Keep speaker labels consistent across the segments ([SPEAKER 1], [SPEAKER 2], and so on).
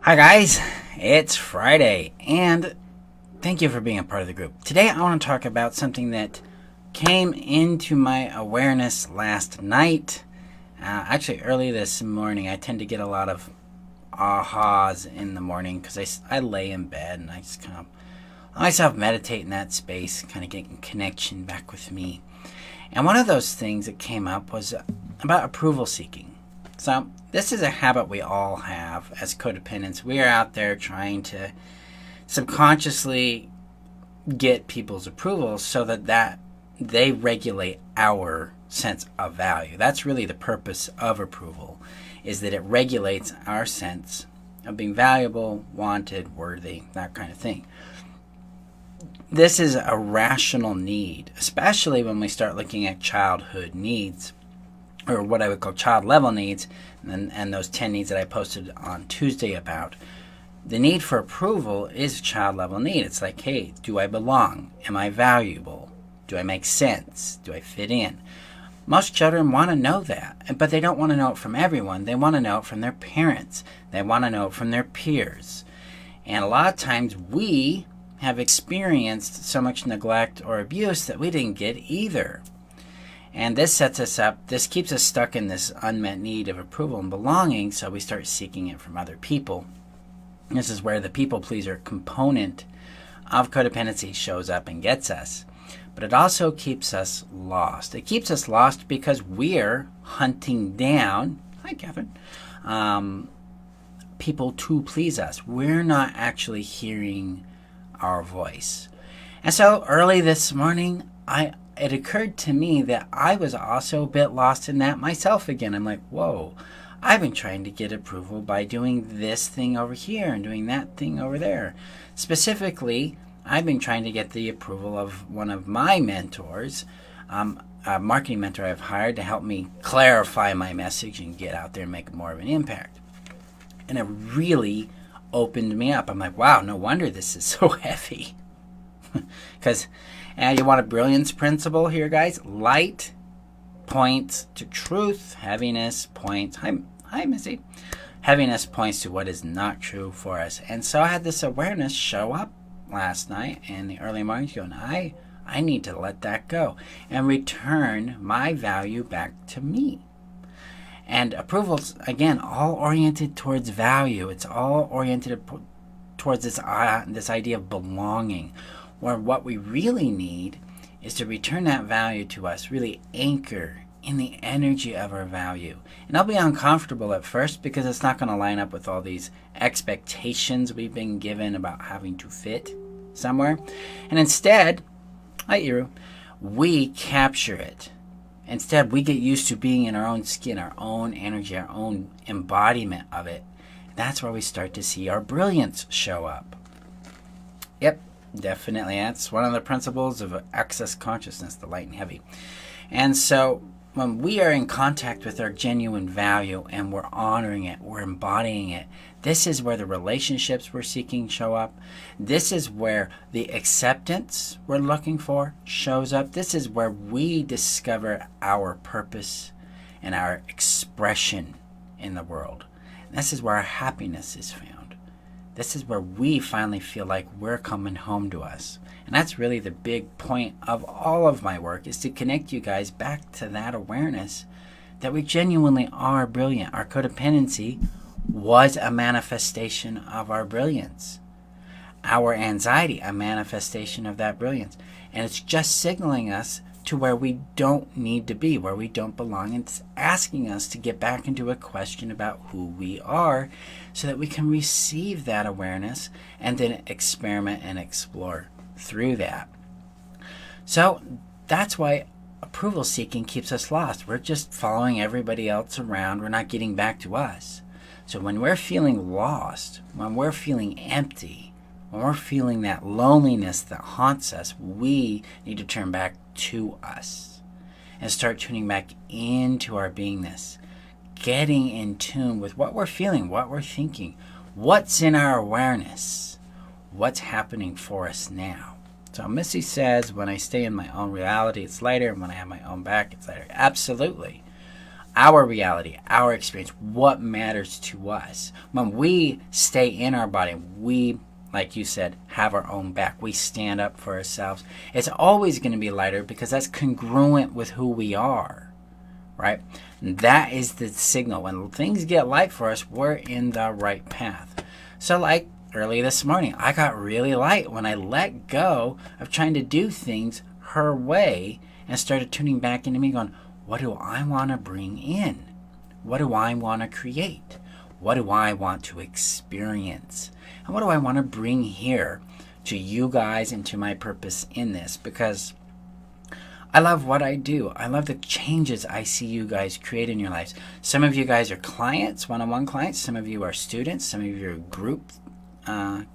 [SPEAKER 1] Hi guys, it's Friday, and thank you for being a part of the group. Today I want to talk about something that came into my awareness last night. Actually, early this morning. I tend to get a lot of ahas in the morning because I lay in bed and I just kind of let myself meditate in that space, kind of getting connection back with me. And one of those things that came up was about approval seeking. So this is a habit we all have as codependents. We are out there trying to subconsciously get people's approval so that they regulate our sense of value. That's really the purpose of approval, is that it regulates our sense of being valuable, wanted, worthy, that kind of thing. This is a rational need, especially when we start looking at childhood needs, or what I would call child level needs, and those 10 needs that I posted on Tuesday about. The need for approval is a child level need. It's like, hey, do I belong? Am I valuable? Do I make sense? Do I fit in? Most children want to know that, but they don't want to know it from everyone. They want to know it from their parents. They want to know it from their peers. And a lot of times we have experienced so much neglect or abuse that we didn't get either. And this sets us up, this keeps us stuck in this unmet need of approval and belonging, so we start seeking it from other people. This is where the people pleaser component of codependency shows up and gets us. But it also keeps us lost. It keeps us lost because we're hunting down, hi Catherine, people to please us. We're not actually hearing our voice. And so early this morning, it occurred to me that I was also a bit lost in that myself again. I'm like, whoa, I've been trying to get approval by doing this thing over here and doing that thing over there. Specifically, I've been trying to get the approval of one of my mentors, a marketing mentor I've hired to help me clarify my message and get out there and make more of an impact. And it really opened me up. I'm like, wow, no wonder this is so heavy. Because you want a brilliance principle here, guys. Light points to truth. Heaviness points... Hi, Missy. Heaviness points to what is not true for us. And so I had this awareness show up last night in the early mornings going, I need to let that go and return my value back to me. And approval's, again, all oriented towards value. It's all oriented towards this idea of belonging, where what we really need is to return that value to us, really anchor in the energy of our value. And I'll be uncomfortable at first because it's not going to line up with all these expectations we've been given about having to fit somewhere. And instead, hi Iru, we capture it. Instead, we get used to being in our own skin, our own energy, our own embodiment of it. That's where we start to see our brilliance show up. Yep, definitely. That's one of the principles of access consciousness, the light and heavy. And so when we are in contact with our genuine value and we're honoring it, we're embodying it, this is where the relationships we're seeking show up. This is where the acceptance we're looking for shows up. This is where we discover our purpose and our expression in the world. And this is where our happiness is found. This is where we finally feel like we're coming home to us. And that's really the big point of all of my work, is to connect you guys back to that awareness that we genuinely are brilliant. Our codependency was a manifestation of our brilliance. Our anxiety, a manifestation of that brilliance. And it's just signaling us to where we don't need to be, where we don't belong. It's asking us to get back into a question about who we are so that we can receive that awareness and then experiment and explore through that. So that's why approval seeking keeps us lost. We're just following everybody else around. We're not getting back to us. So when we're feeling lost, when we're feeling empty, when we're feeling that loneliness that haunts us, we need to turn back to us and start tuning back into our beingness, getting in tune with what we're feeling, what we're thinking, what's in our awareness, what's happening for us now. So Missy says, when I stay in my own reality, it's lighter, and when I have my own back, it's lighter. Absolutely. our reality, our experience, what matters to us. When we stay in our body, we, like you said, have our own back. We stand up for ourselves. It's always going to be lighter because that's congruent with who we are, right? And that is the signal. When things get light for us, we're in the right path. So like early this morning, I got really light when I let go of trying to do things her way and started tuning back into me going, what do I want to bring in? What do I want to create? What do I want to experience? And what do I want to bring here to you guys and to my purpose in this? Because I love what I do. I love the changes I see you guys create in your lives. Some of you guys are clients, one-on-one clients. Some of you are students. Some of you are group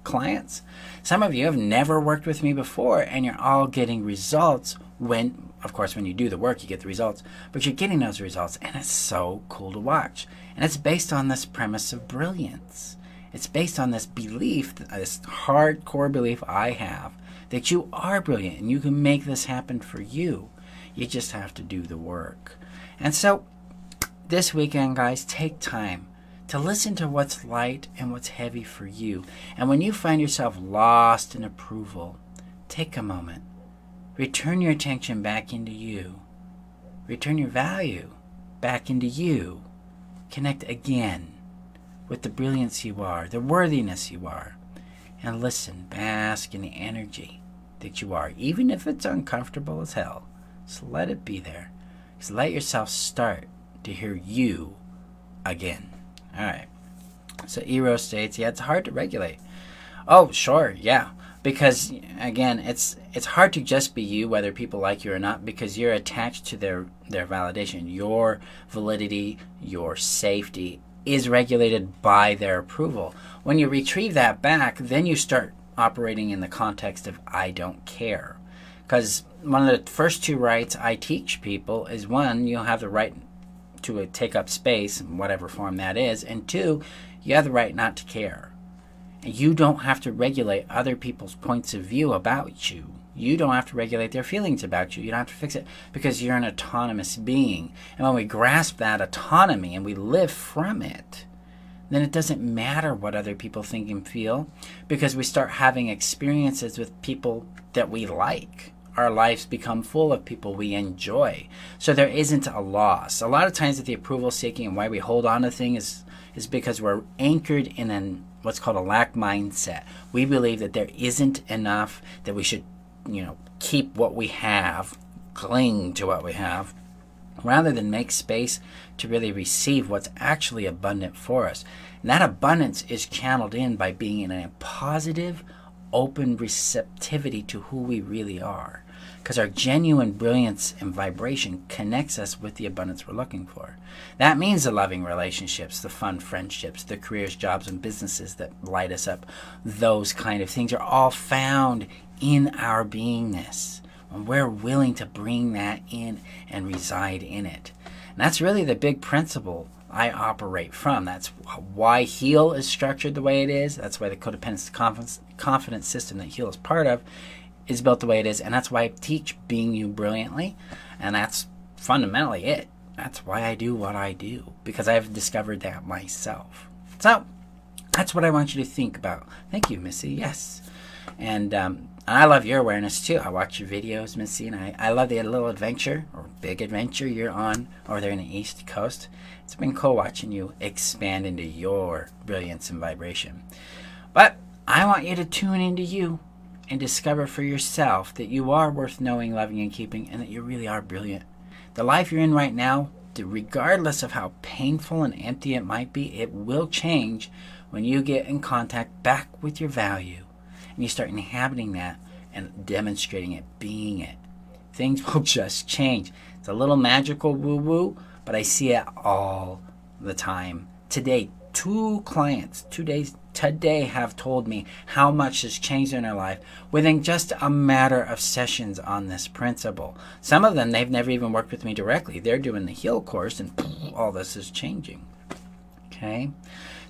[SPEAKER 1] clients. Some of you have never worked with me before, and you're all getting results when, of course, when you do the work, you get the results, but you're getting those results, and it's so cool to watch. And it's based on this premise of brilliance. It's based on this belief, this hardcore belief I have, that you are brilliant and you can make this happen for you. You just have to do the work. And so this weekend, guys, take time to listen to what's light and what's heavy for you. And when you find yourself lost in approval, take a moment. Return your attention back into you. Return your value back into you. Connect again with the brilliance you are, the worthiness you are. And listen, bask in the energy that you are, even if it's uncomfortable as hell. Just let it be there. Just let yourself start to hear you again. All right. So Eero states, yeah, it's hard to regulate. Oh, sure, yeah. Because, again, it's hard to just be you, whether people like you or not, because you're attached to their validation. Your validity, your safety is regulated by their approval. When you retrieve that back, then you start operating in the context of I don't care. Because one of the first two rights I teach people is, one, you have the right to take up space in whatever form that is, and two, you have the right not to care. And you don't have to regulate other people's points of view about you. You don't have to regulate their feelings about you. You don't have to fix it because you're an autonomous being. And when we grasp that autonomy and we live from it, then it doesn't matter what other people think and feel, because we start having experiences with people that we like. Our lives become full of people we enjoy. So there isn't a loss. A lot of times with the approval seeking and why we hold on to things is because we're anchored in what's called a lack mindset. We believe that there isn't enough, that we should keep what we have, cling to what we have, rather than make space to really receive what's actually abundant for us. And that abundance is channeled in by being in a positive, open receptivity to who we really are. Because our genuine brilliance and vibration connects us with the abundance we're looking for. That means the loving relationships, the fun friendships, the careers, jobs, and businesses that light us up. Those kind of things are all found in our beingness, when we're willing to bring that in and reside in it. And that's really the big principle I operate from. That's why HEAL is structured the way it is. That's why the Codependency confidence system that HEAL is part of is built the way it is. And that's why I teach Being You Brilliantly. And that's fundamentally it. That's why I do what I do, because I've discovered that myself. So that's what I want you to think about. Thank you, Missy. Yes. And I love your awareness too. I watch your videos, Missy, and I love the little adventure or big adventure you're on over there in the East Coast. It's been cool watching you expand into your brilliance and vibration. But I want you to tune into you and discover for yourself that you are worth knowing, loving, and keeping, and that you really are brilliant. The life you're in right now, regardless of how painful and empty it might be, it will change when you get in contact back with your value. And you start inhabiting that and demonstrating it, being it. Things will just change. It's a little magical woo-woo, but I see it all the time. Today, 2 clients, 2 days today have told me how much has changed in their life within just a matter of sessions on this principle. Some of them, they've never even worked with me directly. They're doing the HEAL course and all this is changing. Okay?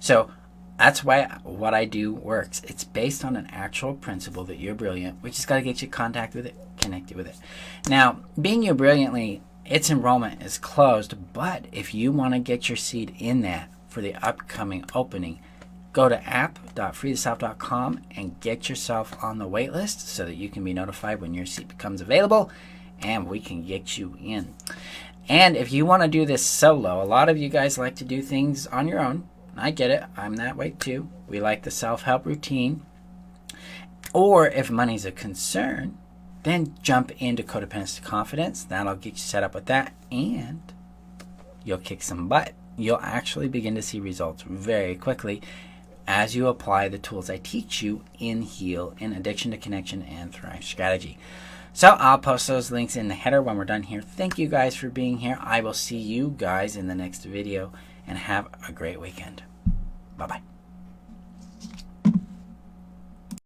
[SPEAKER 1] So that's why what I do works. It's based on an actual principle that you're brilliant. We just got to get you in contact with it, connected with it. Now, Being You Brilliantly its enrollment is closed, but if you want to get your seat in that for the upcoming opening, go to app.freetheself.com and get yourself on the wait list so that you can be notified when your seat becomes available and we can get you in. And if you want to do this solo, a lot of you guys like to do things on your own. I get it. I'm that way too. We like the self-help routine. Or if money's a concern, then jump into Codependency Confidence. That'll get you set up with that, and you'll kick some butt. You'll actually begin to see results very quickly as you apply the tools I teach you in HEAL, in Addiction to Connection and Thrive Strategy. So I'll post those links in the header when we're done here. Thank you guys for being here. I will see you guys in the next video, and have a great weekend. Bye-bye.